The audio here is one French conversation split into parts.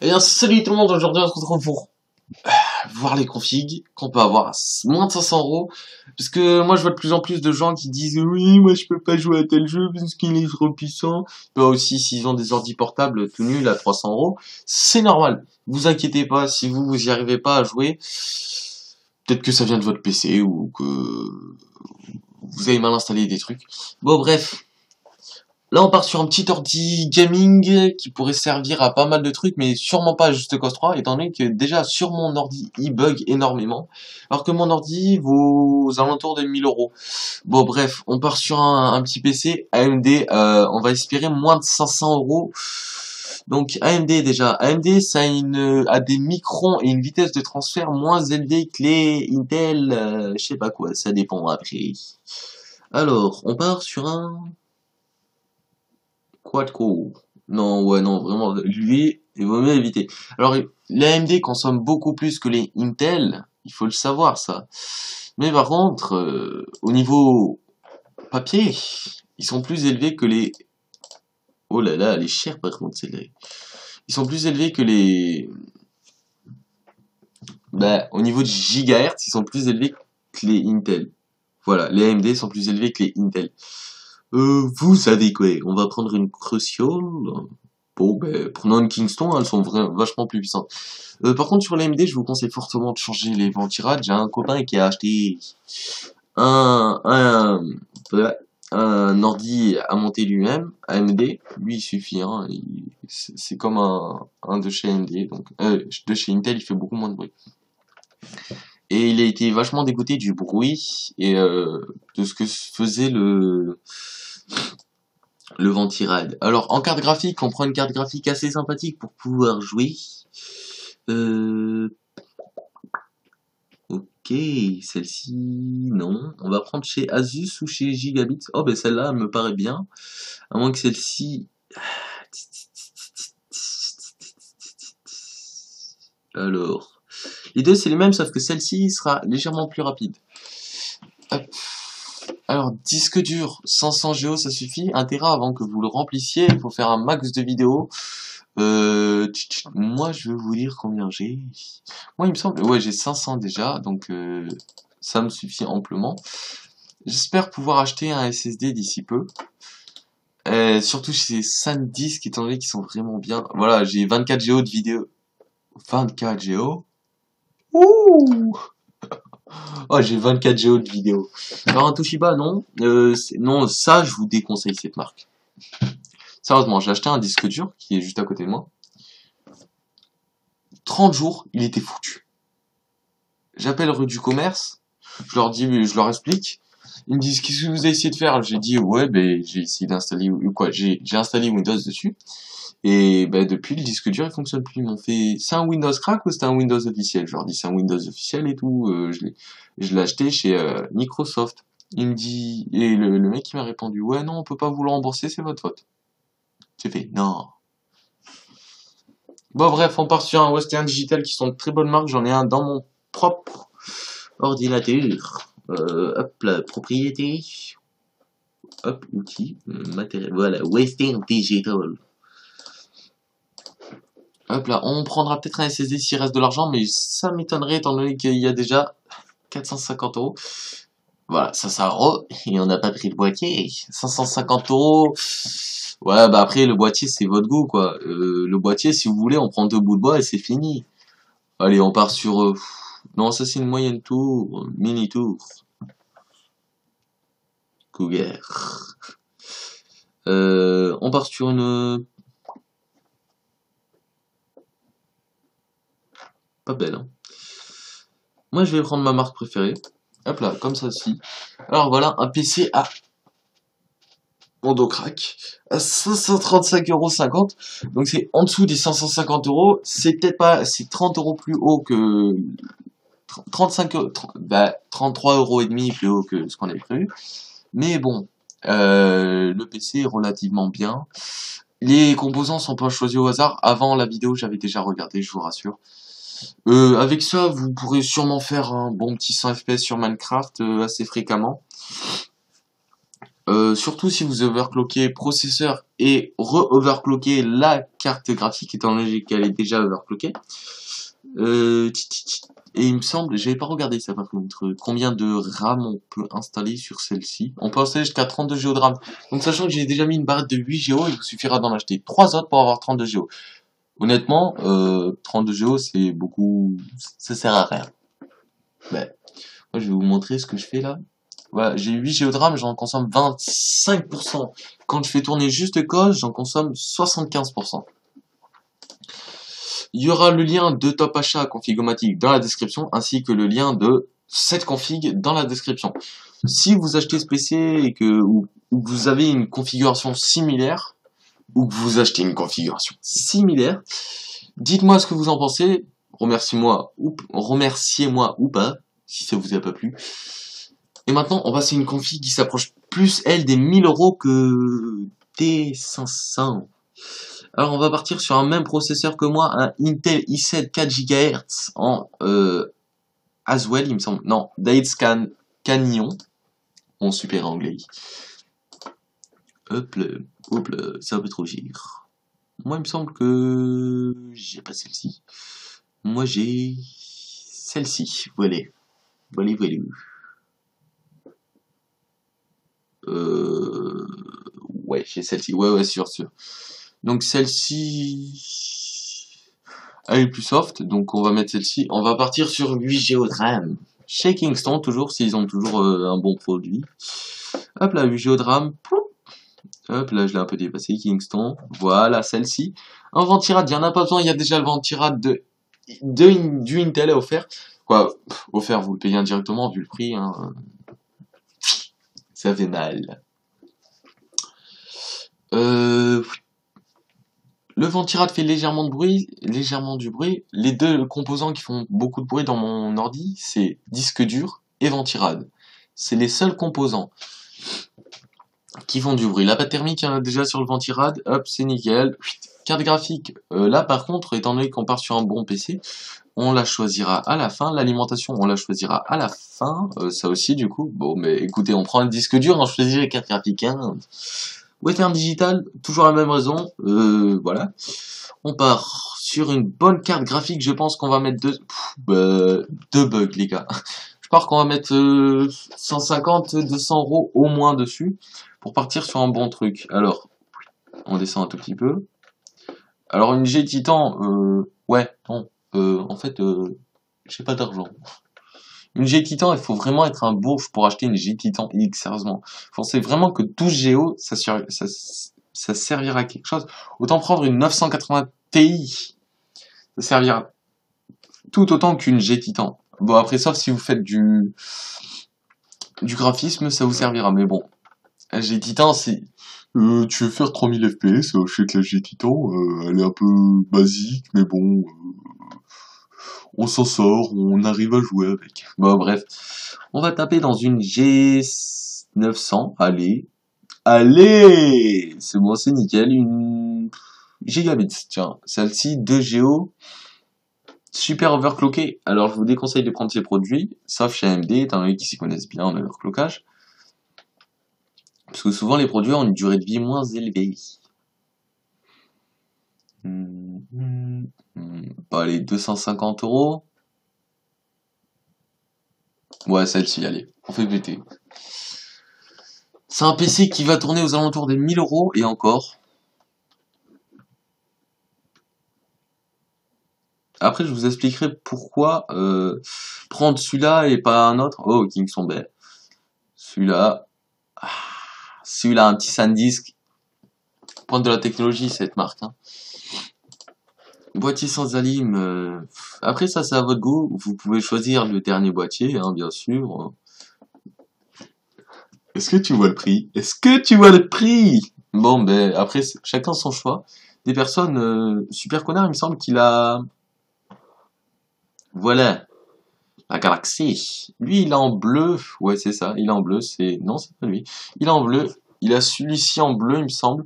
Eh bien, salut tout le monde, aujourd'hui on se retrouve pour voir les configs qu'on peut avoir à moins de 500 euros. Parce que moi je vois de plus en plus de gens qui disent oui, moi je peux pas jouer à tel jeu parce qu'il est trop puissant. Bah aussi, s'ils ont des ordi portables tout nuls à 300 euros, c'est normal. Vous inquiétez pas, si vous y arrivez pas à jouer, peut-être que ça vient de votre PC ou que vous avez mal installé des trucs. Bon bref, là, on part sur un petit ordi gaming qui pourrait servir à pas mal de trucs, mais sûrement pas à Just Cause 3, étant donné que déjà sur mon ordi, il bug énormément, alors que mon ordi vaut aux alentours de 1000 euros. Bon, bref, on part sur un petit PC AMD, on va espérer moins de 500 euros. Donc AMD déjà, AMD ça a des microns et une vitesse de transfert moins élevée que les Intel, je sais pas quoi, ça dépend après. Alors, on part sur un quad-core. Non, ouais, non, vraiment, lui, il vaut mieux éviter. Alors, les AMD consomment beaucoup plus que les Intel, il faut le savoir, ça. Mais par contre, au niveau papier, ils sont plus élevés que les... Oh là là, elle est chère par contre, celle-là. Ils sont plus élevés que les... Bah, au niveau de gigahertz, ils sont plus élevés que les Intel. Voilà, les AMD sont plus élevés que les Intel. Vous savez quoi, on va prendre une Crucial. Bon, ben, prenons une Kingston, elles sont vachement plus puissantes. Par contre, sur l'AMD, je vous conseille fortement de changer les ventirades. J'ai un copain qui a acheté un, un, voilà, un ordi à monter lui-même, AMD. Lui, il suffit, hein. C'est comme un de chez AMD, donc, de chez Intel, il fait beaucoup moins de bruit. Et il a été vachement dégoûté du bruit et de ce que faisait le ventirad. Alors, en carte graphique, on prend une carte graphique assez sympathique pour pouvoir jouer. Euh... Ok, celle-ci, non. On va prendre chez Asus ou chez Gigabit. Oh, ben celle-là, elle me paraît bien. À moins que celle-ci... Alors... Les deux, c'est les mêmes, sauf que celle-ci sera légèrement plus rapide. Hop. Alors, disque dur, 500 Go, ça suffit. 1 Tera avant que vous le remplissiez. Il faut faire un max de vidéos. Moi, je vais vous dire combien j'ai. Moi, il me semble, ouais, j'ai 500 déjà, donc ça me suffit amplement. J'espère pouvoir acheter un SSD d'ici peu. Surtout chez SanDisk, étant donné qu'ils sont vraiment bien. Voilà, j'ai 24 Go de vidéo. 24 Go. Ouh! Oh, j'ai 24 Go de vidéo. Alors, un Toshiba, non. Non, ça, je vous déconseille cette marque. Sérieusement, j'ai acheté un disque dur qui est juste à côté de moi. 30 jours, il était foutu. J'appelle rue du commerce, je leur dis, je leur explique. Ils me disent, qu'est-ce que vous avez essayé de faire? J'ai dit, ouais, ben, j'ai essayé d'installer, ou quoi, j'ai installé Windows dessus. Et ben, depuis, le disque dur, il fonctionne plus. Ils m'ont fait, c'est un Windows crack ou c'est un Windows officiel? Je leur dis, c'est un Windows officiel et tout. Je l'ai acheté chez Microsoft. Il me dit, et le mec qui m'a répondu, ouais, non, on peut pas vous le rembourser, c'est votre faute. J'ai fait, non. Bon, bref, on part sur un Western Digital qui sont de très bonnes marques. J'en ai un dans mon propre ordinateur. Hop là, propriété. Hop, outils, matériel. Voilà, Western Digital. Hop là, on prendra peut-être un SSD s'il reste de l'argent, mais ça m'étonnerait étant donné qu'il y a déjà 450 euros. Voilà, et on n'a pas pris le boîtier. 550 euros. Ouais, bah après, le boîtier, c'est votre goût, quoi. Le boîtier, si vous voulez, on prend deux bouts de bois et c'est fini. Allez, on part sur... non, ça c'est une moyenne tour, mini tour. Cougar. On part sur une... Pas belle, hein. Moi, je vais prendre ma marque préférée. Hop là, comme ça, ci. Alors voilà, un PC à Mondo Crack à 535,50 €. Donc c'est en dessous des 550 euros. C'est peut-être pas... C'est 30 euros plus haut que... 35 euros... Bah, 33 euros et demi plus haut que ce qu'on avait prévu. Mais bon, le PC est relativement bien. Les composants sont pas choisis au hasard. Avant la vidéo, j'avais déjà regardé, je vous rassure. Avec ça, vous pourrez sûrement faire un bon petit 100 FPS sur Minecraft assez fréquemment. Surtout si vous overclockez processeur et re-overclockez la carte graphique, étant donné qu'elle est déjà overclockée. Et il me semble, j'avais pas regardé ça par contre, combien de RAM on peut installer sur celle-ci. On peut installer jusqu'à 32 Go de RAM. Donc sachant que j'ai déjà mis une barrette de 8 Go, il vous suffira d'en acheter 3 autres pour avoir 32 Go. Honnêtement, 32 Go c'est beaucoup, ça sert à rien. Mais, moi je vais vous montrer ce que je fais là. Voilà, j'ai 8 Go de RAM, j'en consomme 25%. Quand je fais tourner juste cause, j'en consomme 75%. Il y aura le lien de Top Achat Configomatic dans la description, ainsi que le lien de cette config dans la description. Si vous achetez ce PC et que ou que vous avez une configuration similaire, ou que vous achetez une configuration similaire, dites-moi ce que vous en pensez. Remerciez-moi ou pas, si ça vous a pas plu. Et maintenant, on va sur une config qui s'approche plus, elle, des 1000 € que des 500. Alors, on va partir sur un même processeur que moi, un Intel i7 4 GHz en Haswell, il me semble. Non, Canyon. Mon super anglais. Hop là, c'est un peu trop cher. Moi, il me semble que j'ai pas celle-ci. Moi, j'ai celle-ci. Voilà. Voilà. Ouais, j'ai celle-ci. Ouais, sûr. Donc celle-ci, elle est plus soft, donc on va mettre celle-ci. On va partir sur 8 Go de RAM. Chez Kingston, toujours, s'ils ont toujours un bon produit. Hop là, 8 Go de RAM. Hop là, je l'ai un peu dépassé, Kingston. Voilà, celle-ci. Un ventirad, il n'y en a pas besoin, il y a déjà le ventirad du Intel à offert. Quoi, offert, vous le payez indirectement vu le prix, hein. Ça fait mal. Le ventirad fait légèrement du bruit. Les deux composants qui font beaucoup de bruit dans mon ordi, c'est disque dur et ventirad. C'est les seuls composants qui font du bruit. La pâte thermique, hein, déjà sur le ventirad, hop, c'est nickel. Carte graphique, là par contre, étant donné qu'on part sur un bon PC, on la choisira à la fin. L'alimentation, on la choisira à la fin. Ça aussi, du coup. Bon, mais écoutez, on prend un disque dur, on choisit la carte graphique, hein. Western Digital, toujours la même raison, voilà. On part sur une bonne carte graphique, je pense qu'on va mettre deux bugs, les gars. Je pense qu'on va mettre 150, 200 € au moins dessus, pour partir sur un bon truc. Alors, on descend un tout petit peu. Alors, une G Titan, ouais, non, en fait, j'ai pas d'argent. Une G Titan, il faut vraiment être un beauf pour acheter une G Titan X, sérieusement. Vous pensez vraiment que 12 Go, ça servira à quelque chose? Autant prendre une 980 Ti. Ça servira tout autant qu'une G Titan. Bon, après, sauf si vous faites du graphisme, ça vous servira. Mais bon, la G Titan, c'est... tu veux faire 3000 FPS, achète la G Titan, elle est un peu basique, mais bon... on s'en sort, on arrive à jouer avec. Bon, bref. On va taper dans une G900. Allez, c'est bon, c'est nickel. Une gigabit. Tiens, celle-ci, 2 Go. Super overclocké. Alors, je vous déconseille de prendre ces produits, sauf chez AMD, étant donné qu'ils s'y connaissent bien en overclockage. Parce que souvent, les produits ont une durée de vie moins élevée. Allez, 250 €. Ouais, celle-ci, allez, on fait péter. C'est un PC qui va tourner aux alentours des 1000 € et encore. Après, je vous expliquerai pourquoi prendre celui-là et pas un autre. Oh, Kingston Bay. Celui-là. Celui-là, un petit SanDisk. Pointe de la technologie, cette marque. Hein. Boîtier sans alim. Après, ça, c'est à votre goût. Vous pouvez choisir le dernier boîtier, hein, bien sûr. Est-ce que tu vois le prix? Bon, ben, après, chacun son choix. Des personnes... Super Connard, il me semble qu'il a... Voilà. La Galaxy. Lui, il est en bleu. Ouais, c'est ça. Il est en bleu. Non, c'est pas lui. Il est en bleu. Il a celui-ci en bleu, il me semble.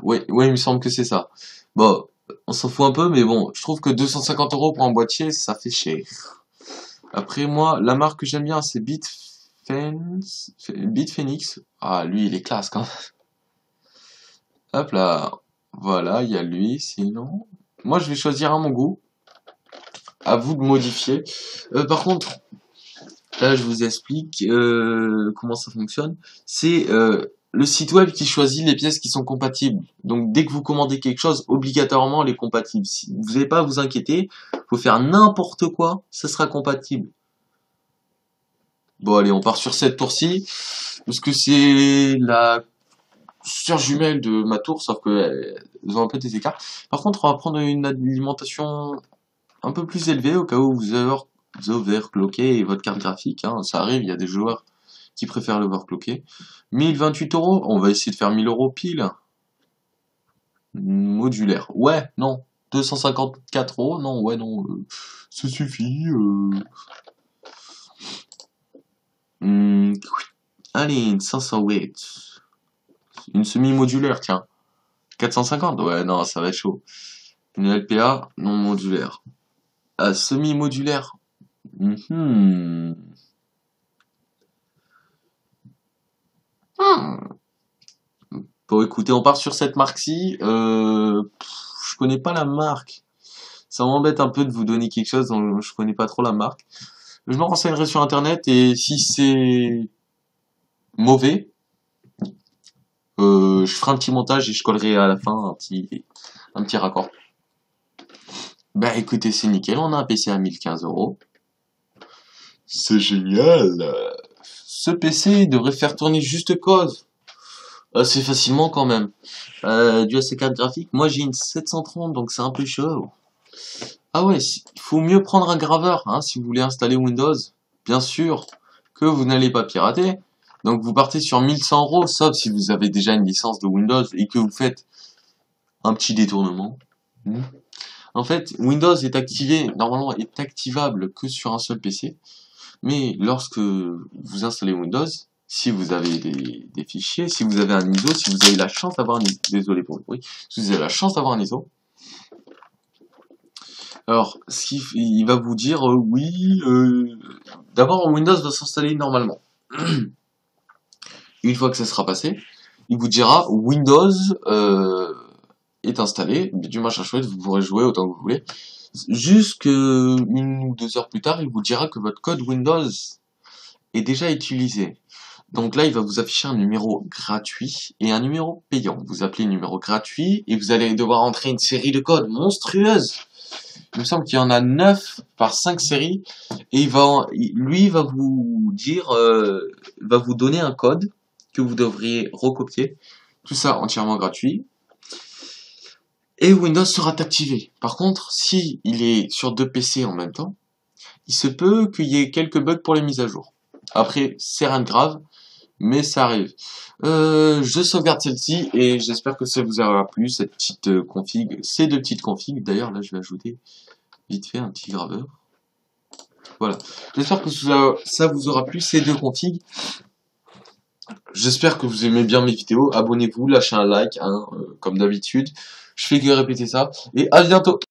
Ouais, il me semble que c'est ça. Bon, on s'en fout un peu, mais bon, je trouve que 250 € pour un boîtier, ça fait cher. Après, moi, la marque que j'aime bien, c'est Bitphoenix. Ah, lui, il est classe quand même. Hop là. Voilà, il y a lui, sinon. Moi, je vais choisir un mon goût. À vous de modifier. Par contre, là, je vous explique comment ça fonctionne. C'est le site web qui choisit les pièces qui sont compatibles. Donc, dès que vous commandez quelque chose, obligatoirement, elle est compatible. Si vous n'avez pas à vous inquiéter, faut faire n'importe quoi, ça sera compatible. Bon, allez, on part sur cette tour-ci, parce que c'est la sœur jumelle de ma tour, sauf que elles ont un peu des écarts. Par contre, on va prendre une alimentation un peu plus élevée, au cas où vous overcloquez votre carte graphique, hein. Ça arrive, il y a des joueurs qui préfèrent l'overclocker. 1028 €, on va essayer de faire 1000 € pile. Modulaire. Ouais, non. 254 €, non, ouais, non. Ça suffit. Allez, une 508. Une semi-modulaire, tiens. 450, ouais, non, ça va être chaud. Une LPA non modulaire. Ah, semi-modulaire. Bon, écoutez, on part sur cette marque-ci. Je connais pas la marque. Ça m'embête un peu de vous donner quelque chose dont je connais pas trop la marque. Je me renseignerai sur internet et si c'est mauvais, je ferai un petit montage et je collerai à la fin un petit raccord. Bah écoutez, c'est nickel, on a un PC à 1015 €. C'est génial. Ce PC devrait faire tourner juste cause. Assez facilement quand même. Dû à ses cartes graphiques, moi j'ai une 730 donc c'est un peu chaud. Ah ouais, il faut mieux prendre un graveur hein, si vous voulez installer Windows. Bien sûr que vous n'allez pas pirater. Donc vous partez sur 1100 €, sauf si vous avez déjà une licence de Windows et que vous faites un petit détournement. En fait, Windows est activé, normalement est activable que sur un seul PC. Mais lorsque vous installez Windows, si vous avez des fichiers, si vous avez un ISO, si vous avez la chance d'avoir un ISO, désolé pour le bruit, si vous avez la chance d'avoir un ISO, alors il va vous dire oui, d'abord Windows va s'installer normalement. Une fois que ça sera passé, il vous dira Windows est installé, du machin chouette, vous pourrez jouer autant que vous voulez. Jusque 1 ou 2 heures plus tard, il vous dira que votre code Windows est déjà utilisé. Donc là, il va vous afficher un numéro gratuit et un numéro payant. Vous appelez le numéro gratuit et vous allez devoir entrer une série de codes monstrueuse. Il me semble qu'il y en a 9 par 5 séries et lui va vous dire, va vous donner un code que vous devriez recopier. Tout ça entièrement gratuit. Et Windows sera activé. Par contre, si il est sur 2 PC en même temps, il se peut qu'il y ait quelques bugs pour les mises à jour. Après, c'est rien de grave, mais ça arrive. Je sauvegarde celle-ci et j'espère que ça vous aura plu, cette petite config, ces deux petites configs. D'ailleurs, là, je vais ajouter vite fait un petit graveur. Voilà. J'espère que ça vous aura plu, ces deux configs. J'espère que vous aimez bien mes vidéos. Abonnez-vous, lâchez un like, hein, comme d'habitude. Je fais que répéter ça. Et à bientôt!